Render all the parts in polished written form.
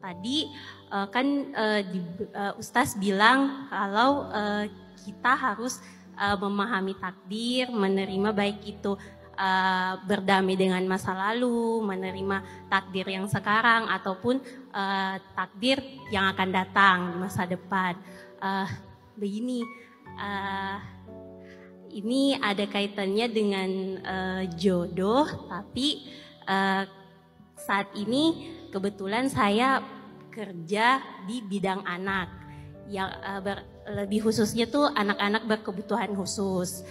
Tadi kan Ustaz bilang kalau kita harus memahami takdir, menerima baik itu berdamai dengan masa lalu, menerima takdir yang sekarang ataupun takdir yang akan datang di masa depan. Begini, ini ada kaitannya dengan jodoh, tapi saat ini kebetulan saya kerja di bidang anak, yang lebih khususnya tuh anak-anak berkebutuhan khusus.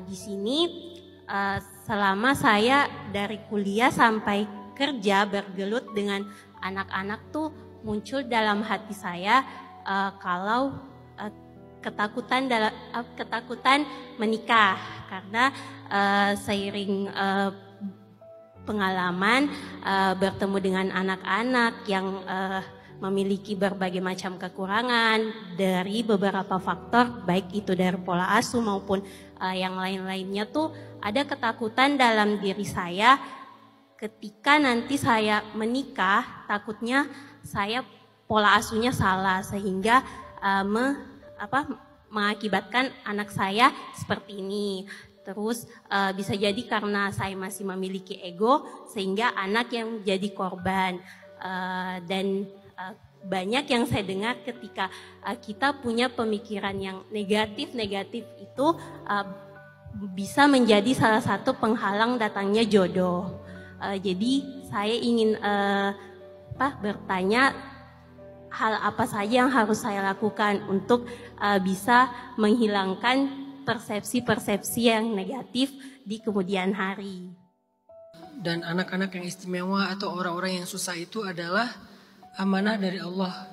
Di sini selama saya dari kuliah sampai kerja bergelut dengan anak-anak tuh muncul dalam hati saya kalau ketakutan menikah, karena seiring pengalaman bertemu dengan anak-anak yang memiliki berbagai macam kekurangan dari beberapa faktor, baik itu dari pola asuh maupun yang lain-lainnya, tuh ada ketakutan dalam diri saya ketika nanti saya menikah, takutnya saya pola asuhnya salah sehingga mengakibatkan anak saya seperti ini. Terus bisa jadi karena saya masih memiliki ego sehingga anak yang jadi korban. Dan banyak yang saya dengar ketika kita punya pemikiran yang negatif itu bisa menjadi salah satu penghalang datangnya jodoh. Jadi saya ingin bertanya, hal apa saja yang harus saya lakukan untuk bisa menghilangkan persepsi-persepsi yang negatif di kemudian hari. Dan anak-anak yang istimewa atau orang-orang yang susah itu adalah amanah dari Allah.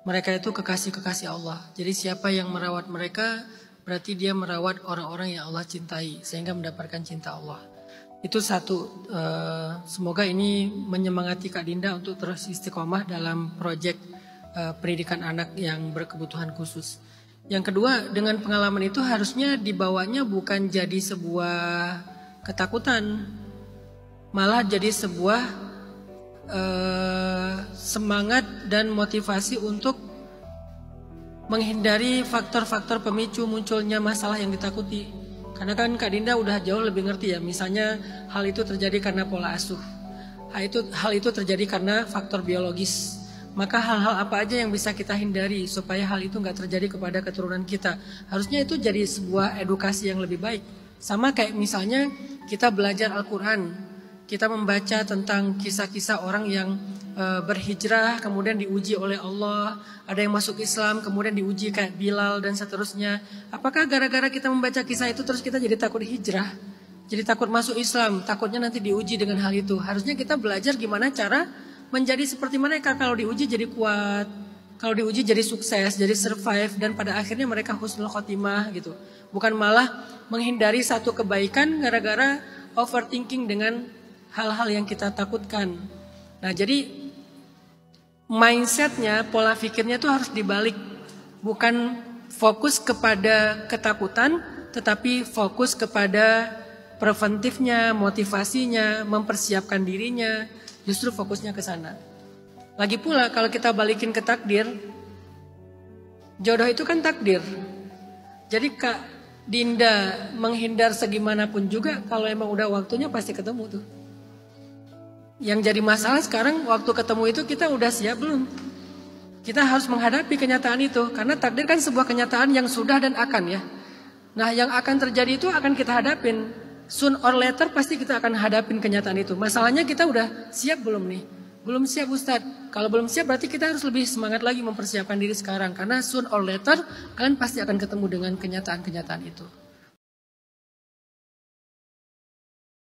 Mereka itu kekasih-kekasih Allah. Jadi siapa yang merawat mereka, berarti dia merawat orang-orang yang Allah cintai, sehingga mendapatkan cinta Allah. Itu satu, semoga ini menyemangati Kak Dinda untuk terus istiqomah dalam proyek pendidikan anak yang berkebutuhan khusus. Yang kedua, dengan pengalaman itu harusnya dibawanya bukan jadi sebuah ketakutan, malah jadi sebuah semangat dan motivasi untuk menghindari faktor-faktor pemicu munculnya masalah yang ditakuti. Karena kan Kak Dinda udah jauh lebih ngerti ya, misalnya hal itu terjadi karena pola asuh, hal itu terjadi karena faktor biologis. Maka hal-hal apa aja yang bisa kita hindari supaya hal itu nggak terjadi kepada keturunan kita. Harusnya itu jadi sebuah edukasi yang lebih baik. Sama kayak misalnya kita belajar Al-Quran, kita membaca tentang kisah-kisah orang yang berhijrah kemudian diuji oleh Allah. Ada yang masuk Islam kemudian diuji kayak Bilal dan seterusnya. Apakah gara-gara kita membaca kisah itu terus kita jadi takut hijrah? Jadi takut masuk Islam, takutnya nanti diuji dengan hal itu. Harusnya kita belajar gimana cara menjadi seperti mereka, kalau diuji jadi kuat, kalau diuji jadi sukses, jadi survive, dan pada akhirnya mereka husnul khotimah gitu. Bukan malah menghindari satu kebaikan gara-gara overthinking dengan hal-hal yang kita takutkan. Nah jadi mindsetnya, pola pikirnya tuh harus dibalik. Bukan fokus kepada ketakutan, tetapi fokus kepada preventifnya, motivasinya, mempersiapkan dirinya. Justru fokusnya ke sana. Lagi pula kalau kita balikin ke takdir, jodoh itu kan takdir. Jadi Kak Dinda menghindar segimanapun juga, kalau emang udah waktunya pasti ketemu tuh. Yang jadi masalah sekarang waktu ketemu itu kita udah siap belum? Kita harus menghadapi kenyataan itu, karena takdir kan sebuah kenyataan yang sudah dan akan ya. Nah yang akan terjadi itu akan kita hadapin. Soon or later pasti kita akan hadapin kenyataan itu. Masalahnya kita udah siap belum nih? Belum siap Ustadz. Kalau belum siap berarti kita harus lebih semangat lagi mempersiapkan diri sekarang. Karena soon or later kalian pasti akan ketemu dengan kenyataan-kenyataan itu.